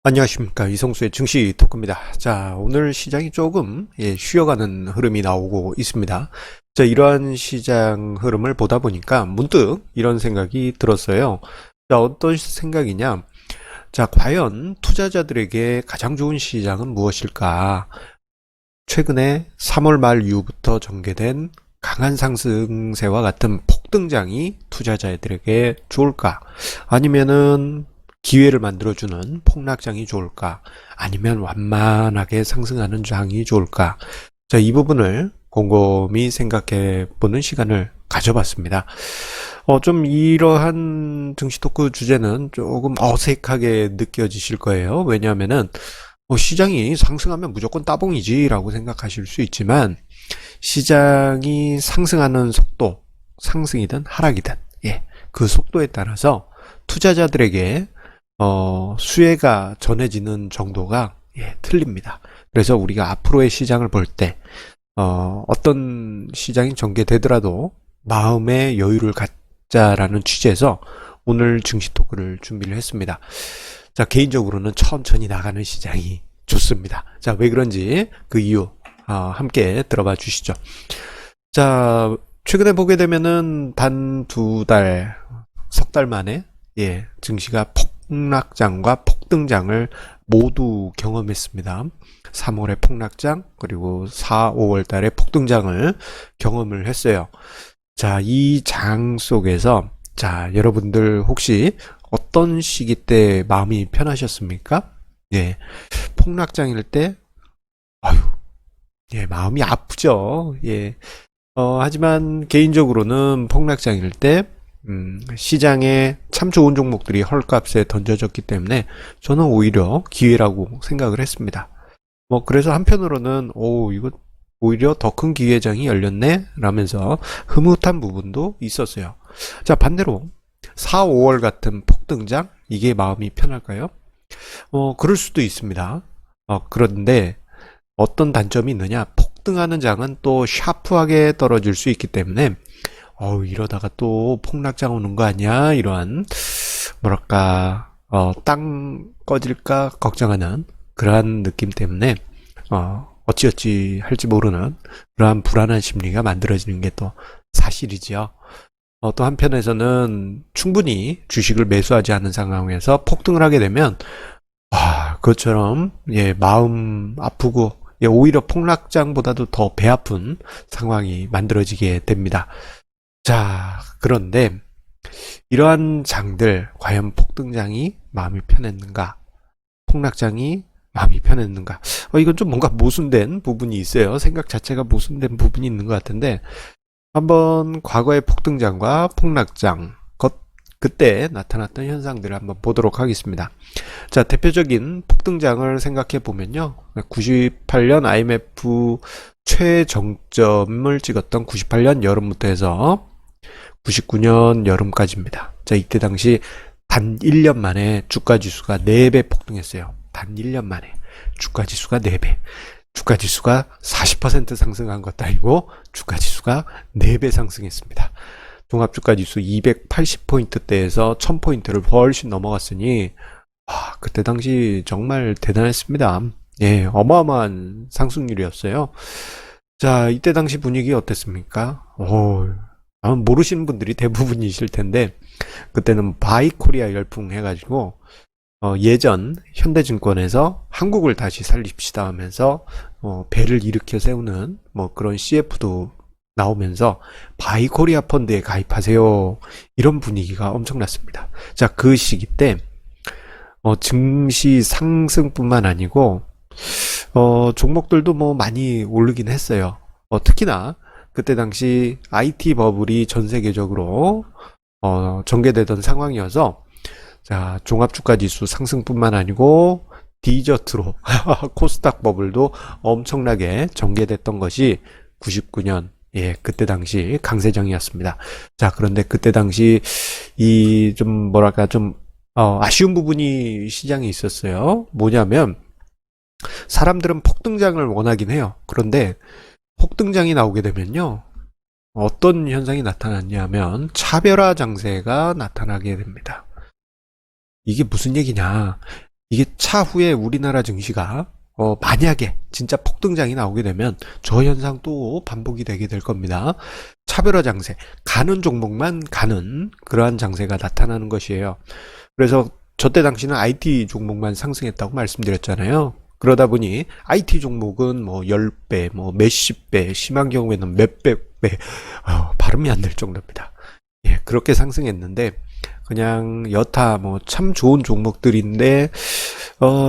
안녕하십니까, 이성수의 증시 토크입니다. 자, 오늘 시장이 조금 쉬어가는 흐름이 나오고 있습니다. 자, 이러한 시장 흐름을 보다 보니까 문득 이런 생각이 들었어요. 자, 어떤 생각이냐? 자, 과연 투자자들에게 가장 좋은 시장은 무엇일까? 최근에 3월 말 이후부터 전개된 강한 상승세와 같은 폭등장이 투자자들에게 좋을까? 아니면은 기회를 만들어주는 폭락장이 좋을까? 아니면 완만하게 상승하는 장이 좋을까? 자, 이 부분을 곰곰이 생각해 보는 시간을 가져봤습니다. 좀 이러한 증시 토크 주제는 조금 어색하게 느껴지실 거예요. 왜냐하면은 시장이 상승하면 무조건 따봉이지라고 생각하실 수 있지만 시장이 상승하는 속도, 상승이든 하락이든 그 속도에 따라서 투자자들에게 수혜가 전해지는 정도가 틀립니다. 그래서 우리가 앞으로의 시장을 볼 때 어떤 시장이 전개되더라도 마음의 여유를 갖자라는 취지에서 오늘 증시 토크를 준비를 했습니다. 자, 개인적으로는 천천히 나가는 시장이 좋습니다. 자, 왜 그런지 그 이유 함께 들어봐 주시죠. 자, 최근에 보게 되면은 단 두 달, 석 달 만에 증시가 폭락장과 폭등장을 모두 경험했습니다. 3월에 폭락장 그리고 4, 5월 달에 폭등장을 경험을 했어요. 자, 이 장 속에서 자, 여러분들 혹시 어떤 시기 때 마음이 편하셨습니까? 폭락장일 때 아유, 마음이 아프죠. 하지만 개인적으로는 폭락장일 때 시장에 참 좋은 종목들이 헐값에 던져졌기 때문에 저는 오히려 기회라고 생각을 했습니다. 그래서 한편으로는 이거 오히려 더 큰 기회장이 열렸네 라면서 흐뭇한 부분도 있었어요. 자, 반대로 4, 5월 같은 폭등장, 이게 마음이 편할까요? 그럴 수도 있습니다. 그런데 어떤 단점이 있느냐? 폭등하는 장은 또 샤프하게 떨어질 수 있기 때문에 이러다가 또 폭락장 오는 거 아니야? 이러한 뭐랄까 땅 꺼질까 걱정하는 그러한 느낌 때문에 어찌어찌 할지 모르는 그러한 불안한 심리가 만들어지는 게 또 사실이지요. 또 한편에서는 충분히 주식을 매수하지 않은 상황에서 폭등을 하게 되면 그것처럼 마음 아프고 오히려 폭락장보다도 더 배 아픈 상황이 만들어지게 됩니다. 자, 그런데 이러한 장들 과연 폭등장이 마음이 편했는가? 폭락장이 마음이 편했는가? 이건 좀 뭔가 모순된 부분이 있어요. 생각 자체가 모순된 부분이 있는 것 같은데 한번 과거의 폭등장과 폭락장 그때 나타났던 현상들을 한번 보도록 하겠습니다. 자, 대표적인 폭등장을 생각해 보면요. 98년 IMF 최정점을 찍었던 98년 여름부터 해서 99년 여름까지입니다. 자, 이때 당시 단 1년 만에 주가지수가 4배 폭등했어요. 단 1년 만에 주가지수가 4배. 주가지수가 40% 상승한 것도 아니고 주가지수가 4배 상승했습니다. 종합주가지수 280포인트대에서 1000포인트를 훨씬 넘어갔으니 그때 당시 정말 대단했습니다. 어마어마한 상승률이었어요. 자, 이때 당시 분위기 어땠습니까? 아마 모르시는 분들이 대부분이실 텐데 그때는 바이코리아 열풍 해가지고 예전 현대증권에서 한국을 다시 살립시다 하면서 배를 일으켜 세우는 그런 CF도 나오면서 바이코리아 펀드에 가입하세요 이런 분위기가 엄청났습니다. 자, 그 시기 때 증시 상승뿐만 아니고 종목들도 많이 오르긴 했어요. 특히나 그때 당시 IT 버블이 전 세계적으로 전개되던 상황이어서 자, 종합주가지수 상승뿐만 아니고 디저트로 코스닥 버블도 엄청나게 전개됐던 것이 99년 그때 당시 강세장이었습니다. 자, 그런데 그때 당시 이 좀 뭐랄까 좀 아쉬운 부분이 시장에 있었어요. 뭐냐면 사람들은 폭등장을 원하긴 해요. 그런데 폭등장이 나오게 되면요. 어떤 현상이 나타났냐면 차별화 장세가 나타나게 됩니다. 이게 무슨 얘기냐? 이게 차후에 우리나라 증시가 만약에 진짜 폭등장이 나오게 되면 저 현상 또 반복이 되게 될 겁니다. 차별화 장세, 가는 종목만 가는 그러한 장세가 나타나는 것이에요. 그래서 저때 당시는 IT 종목만 상승했다고 말씀드렸잖아요. 그러다 보니 IT 종목은 뭐 10배, 뭐 몇십 배, 심한 경우에는 몇백 배, 발음이 안 될 정도입니다. 예, 그렇게 상승했는데 그냥 여타 뭐 참 좋은 종목들인데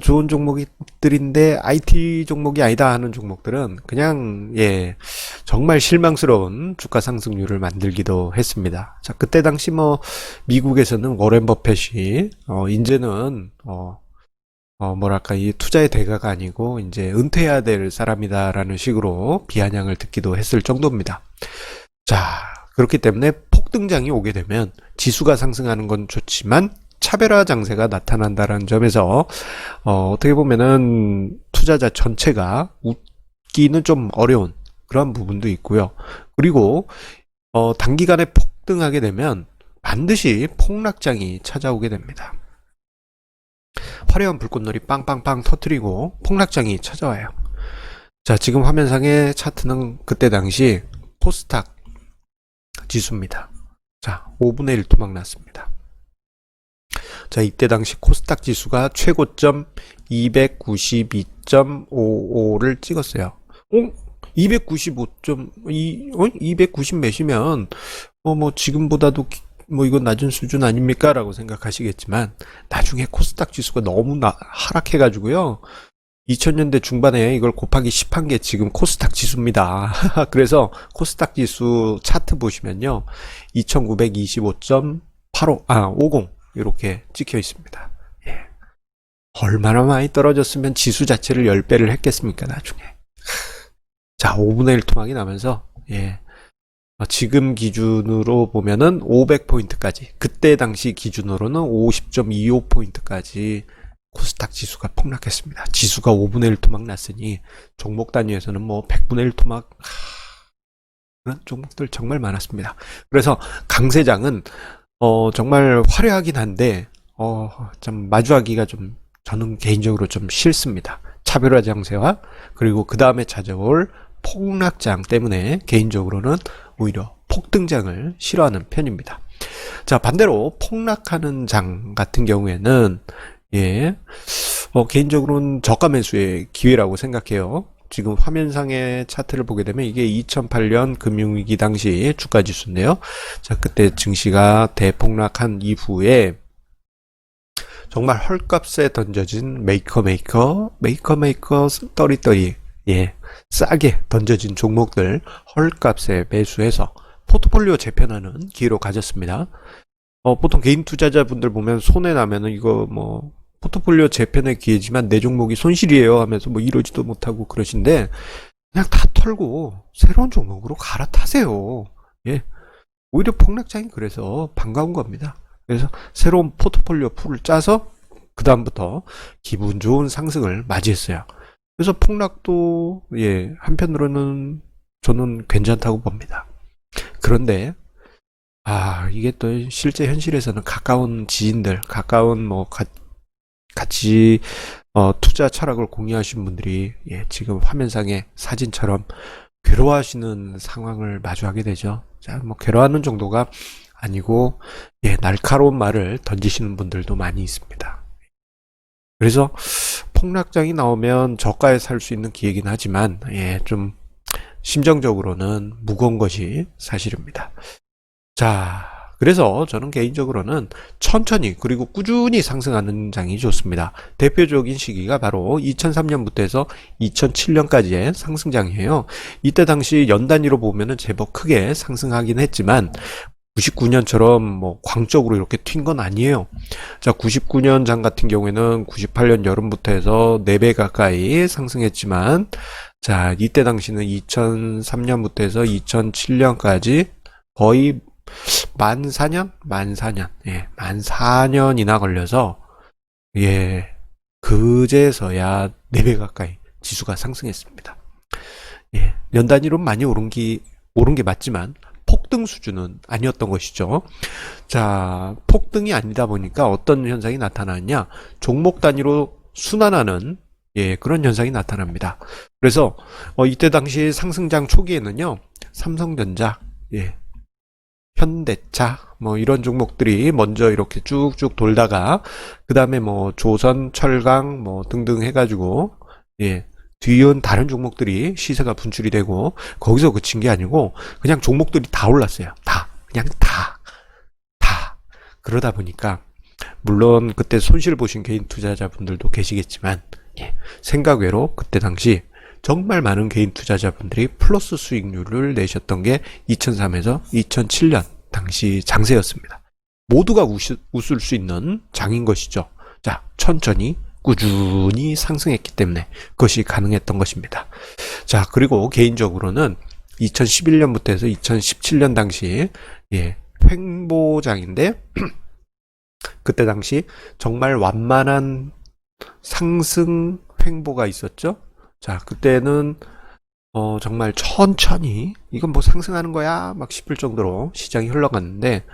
좋은 종목들인데 IT 종목이 아니다 하는 종목들은 그냥 예 정말 실망스러운 주가 상승률을 만들기도 했습니다. 자, 그때 당시 뭐 미국에서는 워렌 버핏이 이제는 뭐랄까 이 투자의 대가가 아니고 이제 은퇴해야 될 사람이다라는 식으로 비아냥을 듣기도 했을 정도입니다. 자, 그렇기 때문에 폭등장이 오게 되면 지수가 상승하는 건 좋지만 차별화 장세가 나타난다는 점에서 어떻게 보면은 투자자 전체가 웃기는 좀 어려운 그런 부분도 있고요. 그리고 단기간에 폭등하게 되면 반드시 폭락장이 찾아오게 됩니다. 화려한 불꽃놀이 빵빵빵 터트리고 폭락장이 찾아와요. 자, 지금 화면상의 차트는 그때 당시 코스닥 지수입니다. 자, 5분의 1 토막 났습니다. 자, 이때 당시 코스닥 지수가 최고점 292.55를 찍었어요. 290 몇이면 뭐 지금보다도 뭐 이건 낮은 수준 아닙니까? 라고 생각하시겠지만 나중에 코스닥 지수가 너무 하락해 가지고요. 2000년대 중반에 이걸 곱하기 10한 게 지금 코스닥 지수입니다. 그래서 코스닥 지수 차트 보시면요. 2925.50 이렇게 찍혀 있습니다. 예. 얼마나 많이 떨어졌으면 지수 자체를 10배를 했겠습니까, 나중에. 자, 5분의 1 토막이 나면서 예. 지금 기준으로 보면은 500포인트까지, 그때 당시 기준으로는 50.25포인트까지 코스닥 지수가 폭락했습니다. 지수가 5분의 1 토막 났으니 종목 단위에서는 뭐 100분의 1 토막 그런 종목들 정말 많았습니다. 그래서 강세장은 정말 화려하긴 한데 좀 마주하기가 좀 저는 개인적으로 좀 싫습니다. 차별화 장세와 그리고 그 다음에 찾아올 폭락장 때문에 개인적으로는 오히려 폭등장을 싫어하는 편입니다. 자, 반대로 폭락하는 장 같은 경우에는 예, 개인적으로는 저가 매수의 기회라고 생각해요. 지금 화면상의 차트를 보게 되면 이게 2008년 금융위기 당시 주가 지수인데요. 자, 그때 증시가 대폭락한 이후에 정말 헐값에 던져진 메이커 떨이떨이 예, 싸게 던져진 종목들 헐값에 매수해서 포트폴리오 재편하는 기회로 가졌습니다. 보통 개인 투자자분들 보면 손해 나면은 이거 뭐 포트폴리오 재편의 기회지만 내 종목이 손실이에요 하면서 뭐 이러지도 못하고 그러신데 그냥 다 털고 새로운 종목으로 갈아타세요. 예. 오히려 폭락장이 그래서 반가운 겁니다. 그래서 새로운 포트폴리오 풀을 짜서 그 다음부터 기분 좋은 상승을 맞이했어요. 그래서 폭락도 예, 한편으로는 저는 괜찮다고 봅니다. 그런데 이게 또 실제 현실에서는 가까운 지인들, 가까운 뭐 같이 투자 철학을 공유하신 분들이 예, 지금 화면상의 사진처럼 괴로워하시는 상황을 마주하게 되죠. 자, 뭐 괴로워하는 정도가 아니고 예, 날카로운 말을 던지시는 분들도 많이 있습니다. 그래서 폭락장이 나오면 저가에 살 수 있는 기회긴 하지만 예, 좀 심정적으로는 무거운 것이 사실입니다. 자, 그래서 저는 개인적으로는 천천히 그리고 꾸준히 상승하는 장이 좋습니다. 대표적인 시기가 바로 2003년부터 해서 2007년까지의 상승장이에요. 이때 당시 연 단위로 보면은 제법 크게 상승하긴 했지만 99년처럼 뭐 광적으로 이렇게 튄 건 아니에요. 자, 99년 장 같은 경우에는 98년 여름부터 해서 4배 가까이 상승했지만 자, 이때 당시는 2003년부터 해서 2007년까지 거의 만 4년? 예, 만 4년이나 걸려서, 예, 그제서야 4배 가까이 지수가 상승했습니다. 예, 연 단위로 많이 오른 게 맞지만, 폭등 수준은 아니었던 것이죠. 자, 폭등이 아니다 보니까 어떤 현상이 나타나느냐? 종목 단위로 순환하는 그런 현상이 나타납니다. 그래서 이때 당시 상승장 초기에는요, 삼성전자, 현대차, 뭐 이런 종목들이 먼저 이렇게 쭉쭉 돌다가 그 다음에 뭐 조선, 철강 뭐 등등 해가지고 뒤은 다른 종목들이 시세가 분출이 되고 거기서 그친 게 아니고 그냥 종목들이 다 올랐어요. 그냥 다. 그러다 보니까 물론 그때 손실 보신 개인 투자자분들도 계시겠지만 생각 외로 그때 당시 정말 많은 개인 투자자분들이 플러스 수익률을 내셨던 게 2003에서 2007년 당시 장세였습니다. 모두가 웃을 수 있는 장인 것이죠. 자, 천천히 꾸준히 상승했기 때문에 그것이 가능했던 것입니다. 자, 그리고 개인적으로는 2011년부터 해서 2017년 당시 횡보장인데 그때 당시 정말 완만한 상승 횡보가 있었죠. 자, 그때는 정말 천천히 이건 뭐 상승하는 거야 막 싶을 정도로 시장이 흘러갔는데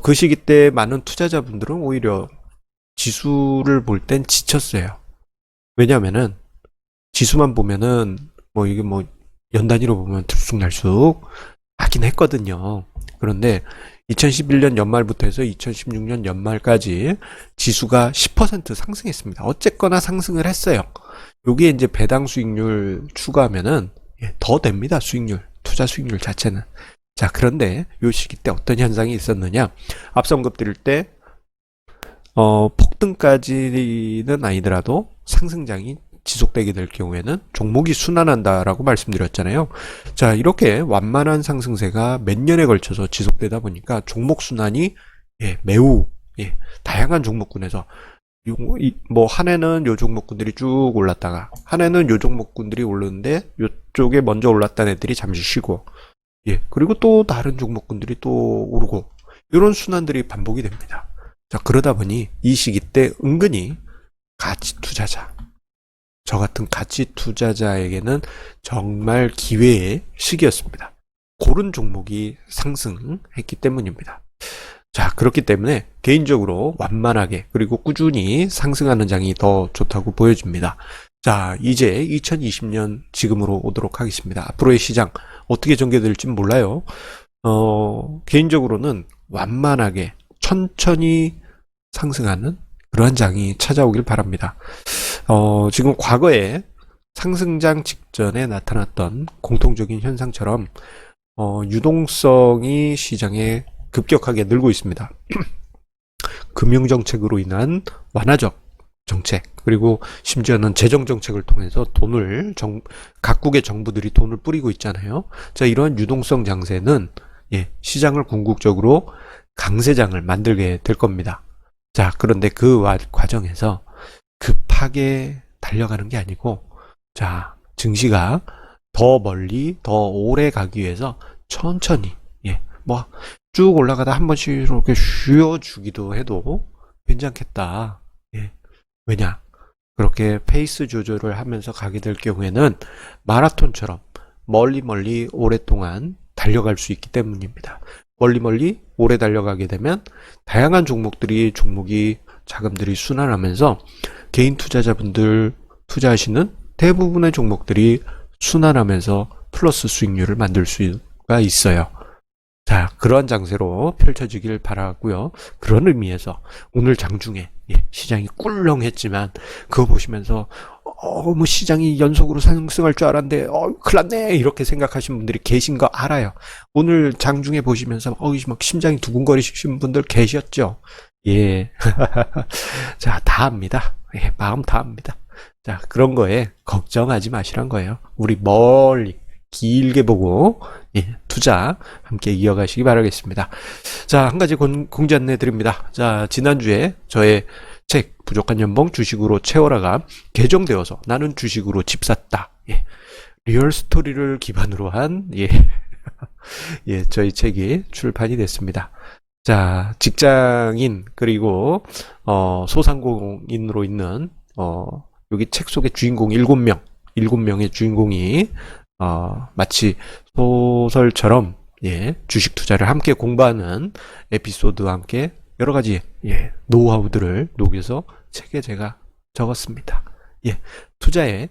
그 시기 때 많은 투자자분들은 오히려 지수를 볼 땐 지쳤어요. 왜냐면은 지수만 보면은 뭐 이게 뭐 연 단위로 보면 들쑥날쑥 하긴 했거든요. 그런데 2011년 연말부터 해서 2016년 연말까지 지수가 10% 상승했습니다. 어쨌거나 상승을 했어요. 여기에 이제 배당 수익률 추가하면은 더 됩니다. 수익률, 투자 수익률 자체는. 자, 그런데 요 시기 때 어떤 현상이 있었느냐? 앞서 언급드릴 때 폭등까지는 아니더라도 상승장이 지속되게 될 경우에는 종목이 순환한다라고 말씀드렸잖아요. 자, 이렇게 완만한 상승세가 몇 년에 걸쳐서 지속되다 보니까 종목 순환이 매우 다양한 종목군에서 뭐 한 해는 요 종목군들이 쭉 올랐다가 한 해는 요 종목군들이 오르는데 요쪽에 먼저 올랐던 애들이 잠시 쉬고 그리고 또 다른 종목군들이 또 오르고 이런 순환들이 반복이 됩니다. 자, 그러다 보니 이 시기 때 은근히 가치 투자자, 저 같은 가치 투자자에게는 정말 기회의 시기였습니다. 고른 종목이 상승했기 때문입니다. 자, 그렇기 때문에 개인적으로 완만하게 그리고 꾸준히 상승하는 장이 더 좋다고 보여집니다. 자, 이제 2020년 지금으로 오도록 하겠습니다. 앞으로의 시장 어떻게 전개될지는 몰라요. 개인적으로는 완만하게 천천히 상승하는 그러한 장이 찾아오길 바랍니다. 지금 과거에 상승장 직전에 나타났던 공통적인 현상처럼 유동성이 시장에 급격하게 늘고 있습니다. 금융정책으로 인한 완화적 정책, 그리고 심지어는 재정정책을 통해서 각국의 정부들이 돈을 뿌리고 있잖아요. 자, 이러한 유동성 장세는 시장을 궁극적으로 강세장을 만들게 될 겁니다. 자, 그런데 그 과정에서 급하게 달려가는 게 아니고, 자, 증시가 더 멀리, 더 오래 가기 위해서 천천히, 뭐, 쭉 올라가다 한 번씩 이렇게 쉬어주기도 해도 괜찮겠다. 왜냐? 그렇게 페이스 조절을 하면서 가게 될 경우에는 마라톤처럼 멀리 오랫동안 달려갈 수 있기 때문입니다. 멀리 오래 달려가게 되면 다양한 종목이 자금들이 순환하면서 개인 투자자분들 투자하시는 대부분의 종목들이 순환하면서 플러스 수익률을 만들 수가 있어요. 자, 그러한 장세로 펼쳐지길 바라고요. 그런 의미에서 오늘 장중에 시장이 꿀렁했지만 그거 보시면서 뭐 시장이 연속으로 상승할 줄 알았는데 큰일 났네 이렇게 생각하시는 분들이 계신 거 알아요. 오늘 장중에 보시면서 막 심장이 두근거리시는 분들 계셨죠. 자, 다 압니다. 마음 다 압니다. 자, 그런 거에 걱정하지 마시란 거예요. 우리 멀리 길게 보고 투자 함께 이어가시기 바라겠습니다. 자, 한 가지 공지 안내 드립니다. 자, 지난주에 저의 책 부족한 연봉 주식으로 채워라가 개정되어서 나는 주식으로 집 샀다. 리얼 스토리를 기반으로 한 저희 책이 출판이 됐습니다. 자, 직장인 그리고 소상공인으로 있는 여기 책 속의 주인공 7명의 주인공이 마치 소설처럼 예, 주식 투자를 함께 공부하는 에피소드와 함께 여러 가지 예, 노하우들을 녹여서 책에 제가 적었습니다. 예, 투자에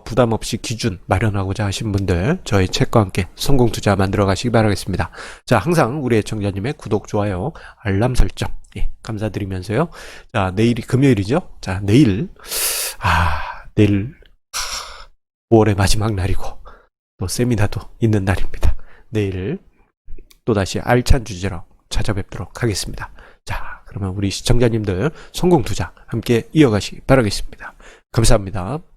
부담 없이 기준 마련하고자 하신 분들 저희 책과 함께 성공 투자 만들어 가시기 바라겠습니다. 자, 항상 우리 애청자님의 구독, 좋아요, 알람 설정 예, 감사드리면서요. 자, 내일이 금요일이죠. 자, 내일 5월의 마지막 날이고 또 세미나도 있는 날입니다. 내일 또다시 알찬 주제로 찾아뵙도록 하겠습니다. 자, 그러면 우리 시청자님들 성공 투자 함께 이어가시기 바라겠습니다. 감사합니다.